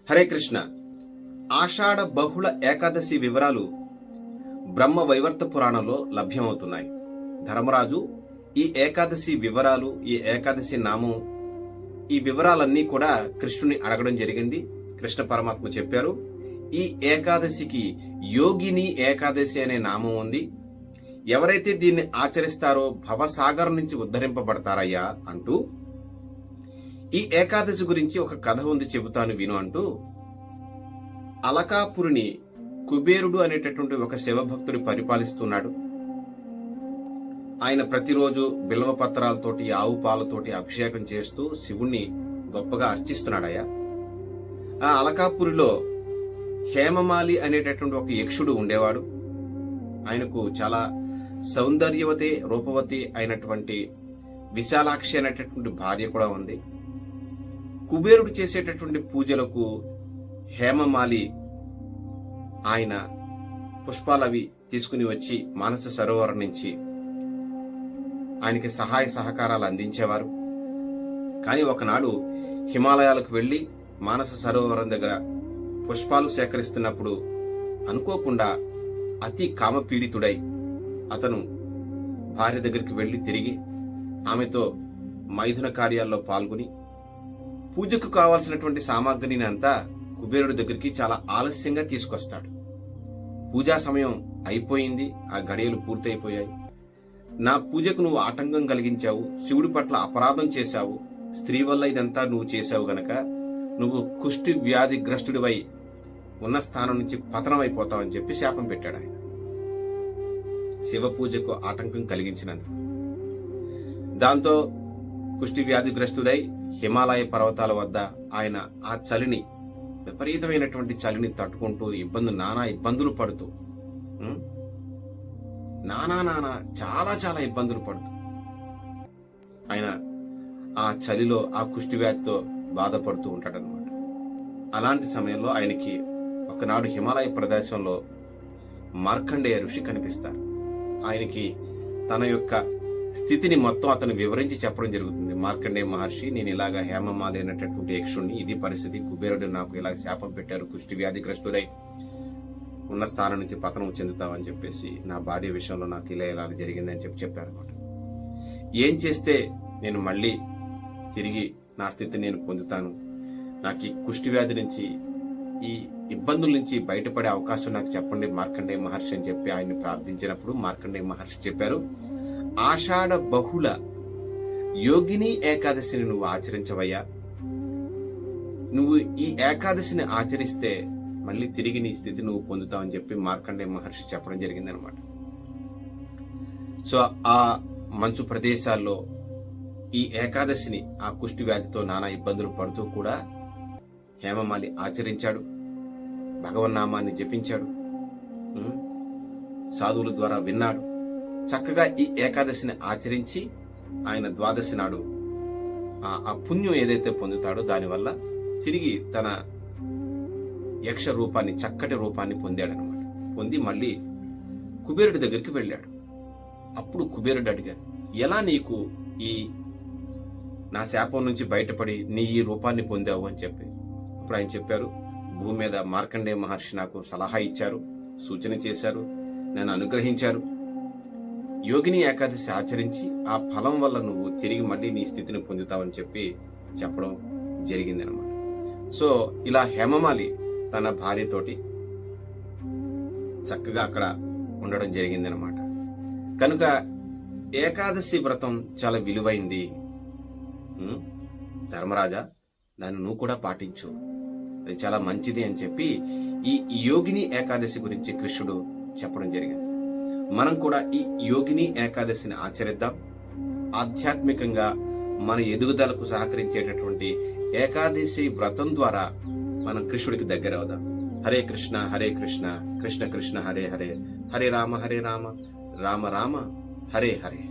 హరే కృష్ణ. ఆషాఢ బహుళ ఏకాదశి వివరాలు బ్రహ్మ వైవర్త పురాణంలో లభ్యమవుతున్నాయి. ధర్మరాజు ఈ ఏకాదశి వివరాలు, ఈ ఏకాదశి నామం, ఈ వివరాలన్నీ కూడా కృష్ణుని అడగడం జరిగింది. కృష్ణ పరమాత్మ చెప్పారు, ఈ ఏకాదశికి యోగిని ఏకాదశి అనే నామం ఉంది. ఎవరైతే దీన్ని ఆచరిస్తారో భవసాగరం నుంచి ఉద్ధరింపబడతారయ్యా అంటూ, ఈ ఏకాదశి గురించి ఒక కథ ఉంది, చెబుతాను విను అంటూ, అలకాపురిని కుబేరుడు అనేటటువంటి ఒక శివభక్తుడు పరిపాలిస్తున్నాడు. ఆయన ప్రతిరోజు బిల్వ పత్రాలతోటి, ఆవు పాలతోటి అభిషేకం చేస్తూ శివుణ్ణి గొప్పగా అర్చిస్తున్నాడయ్యా. ఆ అలకాపురిలో హేమమాలి అనేటటువంటి ఒక యక్షుడు ఉండేవాడు. ఆయనకు చాలా సౌందర్యవతి, రూపవతి అయినటువంటి విశాలాక్షి అనేటటువంటి భార్య కూడా ఉంది. కుబేరుడు చేసేటటువంటి పూజలకు హేమమాలి ఆయన పుష్పాలవి తీసుకుని వచ్చి మానస సరోవరం నుంచి ఆయనకి సహాయ సహకారాలు అందించేవారు. కానీ ఒకనాడు హిమాలయాలకు వెళ్లి మానస సరోవరం దగ్గర పుష్పాలు సేకరిస్తున్నప్పుడు అనుకోకుండా అతి కామపీడితుడై అతను భార్య దగ్గరికి వెళ్లి తిరిగి ఆమెతో మైథున కార్యాల్లో పాల్గొని పూజకు కావాల్సినటువంటి సామాగ్రిని అంతా కుబేరుడి దగ్గరికి చాలా ఆలస్యంగా తీసుకొస్తాడు. పూజా సమయం అయిపోయింది, ఆ గడియలు పూర్తయిపోయాయి. నా పూజకు నువ్వు ఆటంకం కలిగించావు, శివుడి పట్ల అపరాధం చేశావు, స్త్రీ వల్ల ఇదంతా నువ్వు చేశావు గనక నువ్వు కుష్టి వ్యాధిగ్రస్తుడివై ఉన్న స్థానం నుంచి పతనమైపోతావని చెప్పి శాపం పెట్టాడు ఆయన, శివ పూజకు ఆటంకం కలిగించినందుకు. దాంతో కుష్టి వ్యాధిగ్రస్తుడై హిమాలయ పర్వతాల వద్ద ఆయన ఆ చలిని, విపరీతమైనటువంటి చలిని తట్టుకుంటూ నానా ఇబ్బందులు పడుతూ చాలా ఇబ్బందులు పడుతూ ఆయన ఆ చలిలో ఆ కుష్టి వ్యాధితో బాధపడుతూ ఉంటాడనమాట. అలాంటి సమయంలో ఆయనకి ఒకనాడు హిమాలయ ప్రదేశంలో మార్కండేయ ఋషి కనిపిస్తారు. ఆయనకి తన యొక్క స్థితిని మొత్తం అతను వివరించి చెప్పడం జరుగుతుంది. మార్కండేయ మహర్షి, నేను ఇలాగా హేమమాలి అనేటటువంటి యక్షుణ్ణి, ఇది పరిస్థితి, కుబేరుడు నాకు ఇలాగ శాపం పెట్టారు, కుష్టి వ్యాధిగ్రస్తుడై ఉన్న స్థానం నుంచి పతనం చెందుతావని చెప్పేసి, నా భార్య విషయంలో నాకు ఇలా జరిగిందని చెప్పారనమాట. ఏం చేస్తే నేను మళ్ళీ తిరిగి నా స్థితిని నేను పొందుతాను, నాకు ఈ కుష్టి వ్యాధి నుంచి, ఈ ఇబ్బందుల నుంచి బయటపడే అవకాశం నాకు చెప్పండి మార్కండేయ మహర్షి అని చెప్పి ఆయన్ని ప్రార్థించినప్పుడు మార్కండేయ మహర్షి చెప్పారు, ఆషాఢ బహుళ యోగిని ఏకాదశిని నువ్వు ఆచరించవయ్యా. నువ్వు ఈ ఏకాదశిని ఆచరిస్తే మళ్ళీ తిరిగి నీ స్థితి నువ్వు పొందుతావని చెప్పి మార్కండేయ మహర్షి చెప్పడం జరిగింది అనమాట. సో ఆ మంచు ప్రదేశాల్లో ఈ ఏకాదశిని ఆ కుష్టి వ్యాధితో నానా ఇబ్బందులు పడుతూ కూడా హేమమాలి ఆచరించాడు, భగవన్నామాన్ని జపించాడు, సాధువుల ద్వారా విన్నాడు. చక్కగా ఈ ఏకాదశిని ఆచరించి ఆయన ద్వాదశి నాడు ఆ పుణ్యం ఏదైతే పొందుతాడో దానివల్ల తిరిగి తన యక్ష రూపాన్ని, చక్కటి రూపాన్ని పొందాడనమాట. పొంది మళ్ళీ కుబేరుడి దగ్గరికి వెళ్ళాడు. అప్పుడు కుబేరుడు అడిగారు, ఎలా నీకు ఈ నా శాపం నుంచి బయటపడి నీ ఈ రూపాన్ని పొందావు అని చెప్పి. అప్పుడు ఆయన చెప్పారు, భూమి మీద మార్కండేయ మహర్షి నాకు సలహా ఇచ్చారు, సూచన చేశారు, నన్ను అనుగ్రహించారు. యోగిని ఏకాదశి ఆచరించి ఆ ఫలం వల్ల నువ్వు తిరిగి మళ్ళీ నీ స్థితిని పొందుతావని చెప్పి చెప్పడం జరిగింది అనమాట. సో ఇలా హేమమాలి తన భార్యతోటి చక్కగా అక్కడ ఉండడం జరిగింది అనమాట. కనుక ఏకాదశి వ్రతం చాలా విలువైంది ధర్మరాజా, దాన్ని నువ్వు కూడా పాటించు, అది చాలా మంచిది అని చెప్పి ఈ యోగిని ఏకాదశి గురించి కృష్ణుడు చెప్పడం జరిగింది. మనం కూడా ఈ యోగిని ఏకాదశిని ఆచరిద్దాం. ఆధ్యాత్మికంగా మన ఎదుగుదలకు సహకరించేటటువంటి ఏకాదశి వ్రతం ద్వారా మనం కృష్ణుడికి దగ్గర అవుదాం. హరే కృష్ణ హరే కృష్ణ, కృష్ణ కృష్ణ హరే హరే, హరే రామ రామ రామ హరే హరే.